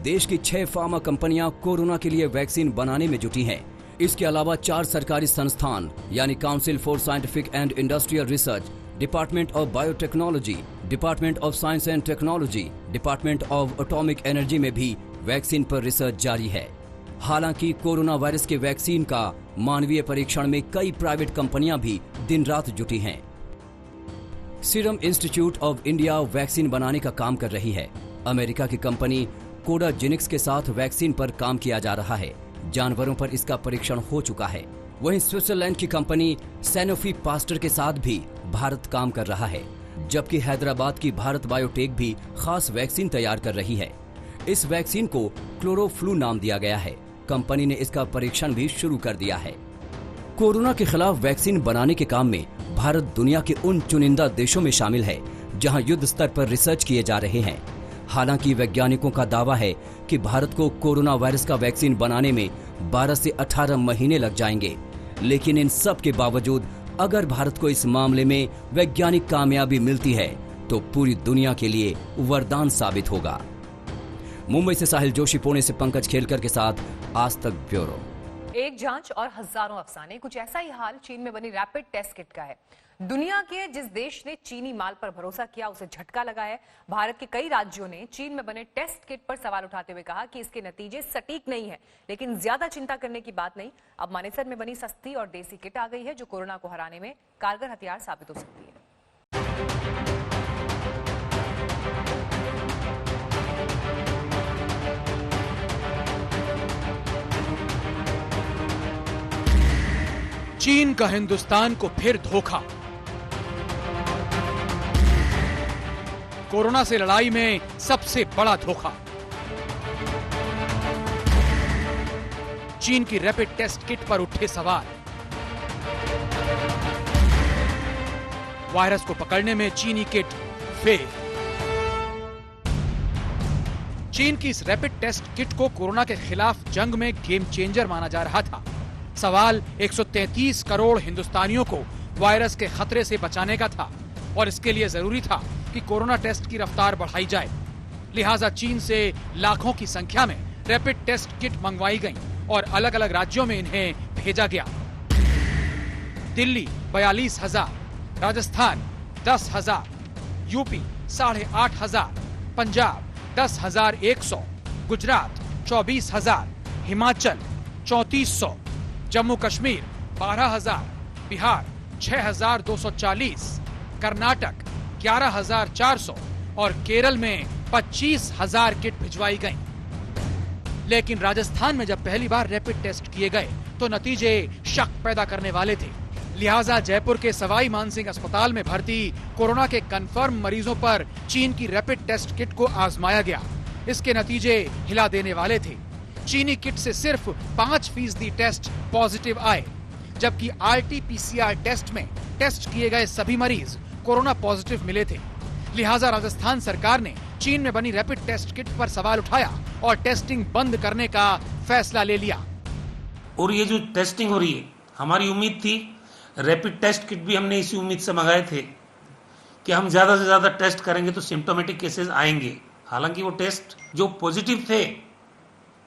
देश की 6 फार्मा कंपनियां कोरोना के लिए वैक्सीन बनाने में जुटी हैं। इसके अलावा 4 सरकारी संस्थान यानी council for scientific and industrial research, department of biotechnology, department of science and technology, department of atomic energy में भी वैक्सीन पर रिसर्च जारी है। हालांकि कोरोना वायरस के वैक्सीन का मानवीय परीक्षण में कई प्राइवेट कंपनियां भी दिन रात जुटी हैं। Serum institute of India vaccine बनाने का काम कर रही है। अमेरिका की कंपनी कोडाजेनिक्स के साथ वैक्सीन पर काम किया जा रहा है। जानवरों पर इसका परीक्षण हो चुका है। वहीं स्विट्जरलैंड की कंपनी सैनोफी पास्टर के साथ भी भारत काम कर रहा है, जबकि हैदराबाद की भारत बायोटेक भी खास वैक्सीन तैयार कर रही है। इस वैक्सीन को क्लोरोफ्लू नाम दिया गया है। कंपनी ने इसका परीक्षण भी शुरू कर दिया है। कोरोना के खिलाफ वैक्सीन बनाने के काम में भारत दुनिया के उन चुनिंदा देशों में शामिल है जहां युद्ध स्तर पर रिसर्च किए जा रहे हैं। हालांकि वैज्ञानिकों का दावा है कि भारत को कोरोना वायरस का वैक्सीन बनाने में 12 से 18 महीने लग जाएंगे, लेकिन इन सब के बावजूद अगर भारत को इस मामले में वैज्ञानिक कामयाबी मिलती है तो पूरी दुनिया के लिए वरदान साबित होगा। मुंबई से साहिल जोशी, पुणे से पंकज खेलकर के साथ आज तक ब्यूरो। एक जांच और हजारों अफसाने, कुछ ऐसा ही हाल चीन में बनी रैपिड टेस्ट किट का है। दुनिया के जिस देश ने चीनी माल पर भरोसा किया उसे झटका लगा है। भारत के कई राज्यों ने चीन में बने टेस्ट किट पर सवाल उठाते हुए कहा कि इसके नतीजे सटीक नहीं है, लेकिन ज्यादा चिंता करने की बात नहीं। अब मानेसर में बनी सस्ती और देसी किट आ गई है जो कोरोना को हराने में कारगर हथियार साबित हो सकती है। चीन का हिंदुस्तान को फिर धोखा। कोरोना से लड़ाई में सबसे बड़ा धोखा। चीन की रैपिड टेस्ट किट पर उठे सवाल। वायरस को पकड़ने में चीनी किट फेल। चीन की इस रैपिड टेस्ट किट को कोरोना के खिलाफ जंग में गेम चेंजर माना जा रहा था। सवाल 133 करोड़ हिंदुस्तानियों को वायरस के खतरे से बचाने का था और इसके लिए जरूरी था कि कोरोना टेस्ट की रफ्तार बढ़ाई जाए। लिहाजा चीन से लाखों की संख्या में रैपिड टेस्ट किट मंगवाई गईं और अलग अलग राज्यों में इन्हें भेजा गया। दिल्ली 42,000, राजस्थान 10,000, यूपी 8,500, पंजाब 10,100, गुजरात 24,000, हिमाचल 3400, जम्मू कश्मीर 12,000, बिहार 6,240, कर्नाटक 11,400 और केरल में 25,000 किट भिजवाई गईं। लेकिन राजस्थान में जब पहली बार रैपिड टेस्ट किए गए तो नतीजे शक पैदा करने वाले थे। लिहाजा जयपुर के सवाई मानसिंह अस्पताल में भर्ती कोरोना के कंफर्म मरीजों पर चीन की रैपिड टेस्ट किट को आजमाया गया। इसके नतीजे हिला देने वाले थे। चीनी किट से सिर्फ 5% टेस्ट पॉजिटिव आए, जबकि RT-PCR टेस्ट में टेस्ट किए गए सभी मरीज कोरोना पॉजिटिव मिले थे। लिहाजा राजस्थान सरकार ने चीन में बनी रैपिड टेस्ट किट पर सवाल उठाया और टेस्टिंग बंद करने का फैसला ले लिया। और ये जो टेस्टिंग हो रही है, हमारी उम्मीद थी, रैपिड टेस्ट किट भी हमने इसी उम्मीद से मंगाए थे कि हम ज्यादा से ज्यादा टेस्ट करेंगे तो सिम्टोमेटिक केसेस आएंगे। हालांकि वो टेस्ट जो पॉजिटिव थे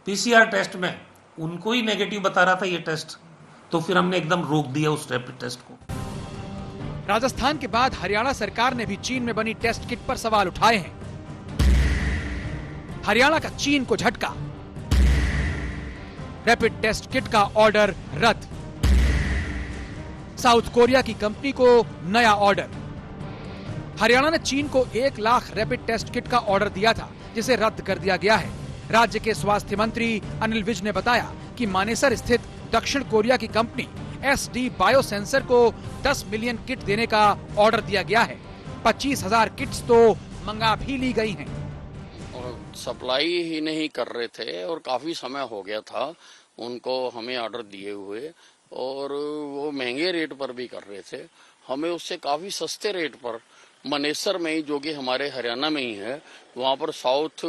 PCR टेस्ट में, उनको ही नेगेटिव बता रहा था ये टेस्ट, तो फिर हमने एकदम रोक दिया उस रैपिड टेस्ट को। राजस्थान के बाद हरियाणा सरकार ने भी चीन में बनी टेस्ट किट पर सवाल उठाए हैं। हरियाणा का चीन को झटका, रैपिड टेस्ट किट का ऑर्डर रद्द। साउथ कोरिया की कंपनी को नया ऑर्डर। हरियाणा ने चीन को 1 लाख रैपिड टेस्ट किट का ऑर्डर दिया था, जिसे रद्द कर दिया गया है। राज्य के स्वास्थ्य मंत्री अनिल विज ने बताया कि मानेसर स्थित दक्षिण कोरिया की कंपनी SD बायोसेंसर को 10 मिलियन किट देने का ऑर्डर दिया गया है। 25,000 किट्स तो मंगा भी ली गई हैं। और सप्लाई ही नहीं कर रहे थे और काफी समय हो गया था उनको हमें ऑर्डर दिए हुए, और वो महंगे रेट पर भी कर रहे थे। हमें उससे काफ़ी सस्ते रेट पर मनेसर में ही, जो कि हमारे हरियाणा में ही है, वहाँ पर साउथ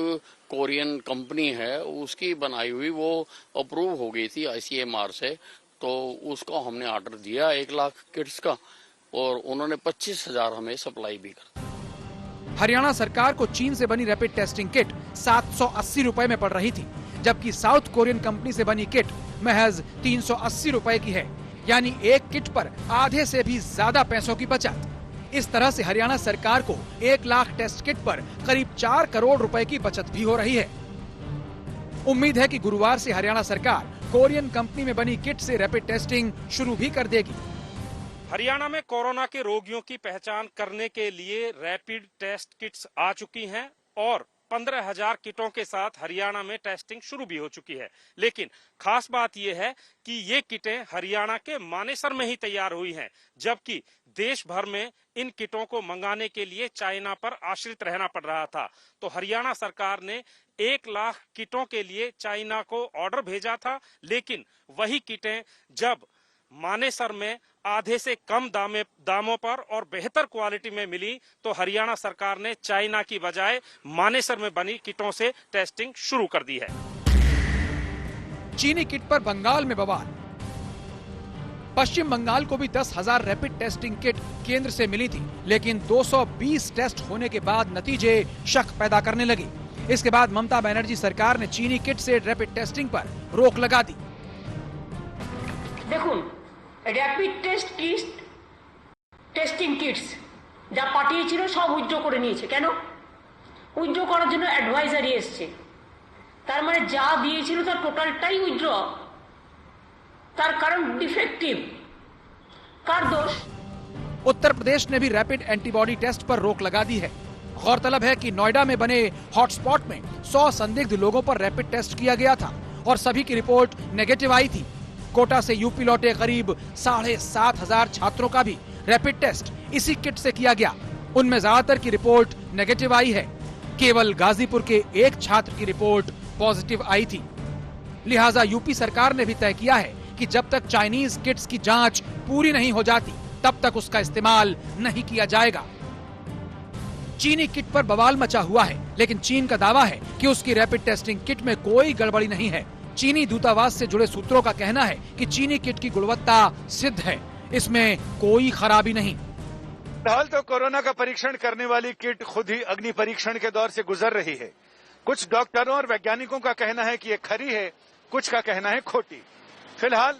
कोरियन कंपनी है, उसकी बनाई हुई वो अप्रूव हो गई थी ICMR से, तो उसको हमने ऑर्डर दिया 1 लाख किट्स का और उन्होंने 25,000 हमें सप्लाई भी कर। हरियाणा सरकार को चीन से बनी रैपिड टेस्टिंग किट 780 रुपए में पड़ रही थी, जबकि साउथ कोरियन कंपनी से बनी किट महज 380 रुपए की है, यानी एक किट पर आधे से भी ज्यादा पैसों की बचत। इस तरह से हरियाणा सरकार को 1 लाख टेस्ट किट पर करीब 4 करोड़ रुपए की बचत भी हो रही है। उम्मीद है कि गुरुवार से हरियाणा सरकार कोरियन कंपनी में बनी किट से रैपिड टेस्टिंग शुरू भी कर देगी। हरियाणा में कोरोना के रोगियों की पहचान करने के लिए रैपिड टेस्ट किट्स आ चुकी हैं और 15,000 किटों के साथ हरियाणा में टेस्टिंग शुरू भी हो चुकी है। लेकिन खास बात यह है कि ये किटें हरियाणा के मानेसर में ही तैयार हुई हैं, जबकि देश भर में इन किटों को मंगाने के लिए चाइना पर आश्रित रहना पड़ रहा था। तो हरियाणा सरकार ने 1 लाख किटों के लिए चाइना को ऑर्डर भेजा था, लेकिन वही किटें जब मानेसर में आधे से कम दामों पर और बेहतर क्वालिटी में मिली, तो हरियाणा सरकार ने चाइना की बजाय मानेसर में बनी किटों से टेस्टिंग शुरू कर दी है। चीनी किट पर बंगाल में बवाल। पश्चिम बंगाल को भी 10,000 रैपिड टेस्टिंग किट केंद्र से मिली थी, लेकिन 220 टेस्ट होने के बाद नतीजे शक पैदा करने लगे। इसके बाद ममता बनर्जी सरकार ने चीनी किट से रैपिड टेस्टिंग पर रोक लगा दी। দেখুন rapid test kit testing kits যা পাঠিয়েছিল সব উইথড্র করে নিয়েছে। কেন উইথড্র করার জন্য অ্যাডভাইজারি এসেছে, তার মানে যা দিয়েছিল তার টোটালটাই উইথড্র, তার কারণ ডিফেক্টিভ। কার দোষ? उत्तर प्रदेश ने भी रैपिड एंटीबॉडी टेस्ट पर रोक लगा दी है। गौरतलब है कि नोएडा में बने हॉटस्पॉट में 100 संदिग्ध लोगों पर रैपिड टेस्ट किया गया था और सभी की रिपोर्ट नेगेटिव आई थी। कोटा से यूपी लौटे करीब 7,500 छात्रों का भी रैपिड टेस्ट इसी किट से किया गया। उनमें ज्यादातर की रिपोर्ट नेगेटिव आई है। केवल गाजीपुर के एक छात्र की रिपोर्ट पॉजिटिव आई थी। लिहाजा यूपी सरकार ने भी तय किया है कि जब तक चाइनीज किट्स की जांच पूरी नहीं हो जाती, तब तक उसका इस्तेमाल नहीं किया जाएगा। चीनी किट पर बवाल मचा हुआ है, लेकिन चीन का दावा है कि उसकी रैपिड टेस्टिंग किट में कोई गड़बड़ी नहीं है। चीनी दूतावास से जुड़े सूत्रों का कहना है कि चीनी किट की गुणवत्ता सिद्ध है, इसमें कोई खराबी नहीं। फिलहाल तो कोरोना का परीक्षण करने वाली किट खुद ही अग्नि परीक्षण के दौर से गुजर रही है। कुछ डॉक्टरों और वैज्ञानिकों का कहना है कि ये खरी है, कुछ का कहना है खोटी। फिलहाल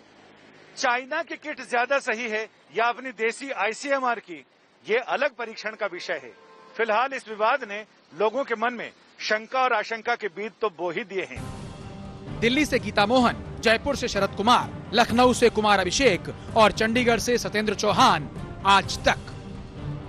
चाइना की किट ज्यादा सही है या अपनी देसी ICMR की, ये अलग परीक्षण का विषय है। फिलहाल इस विवाद ने लोगों के मन में शंका और आशंका के बीज तो बो ही दिए हैं। दिल्ली से गीता मोहन, जयपुर से शरद कुमार, लखनऊ से कुमार अभिषेक और चंडीगढ़ से सत्येंद्र चौहान, आज तक।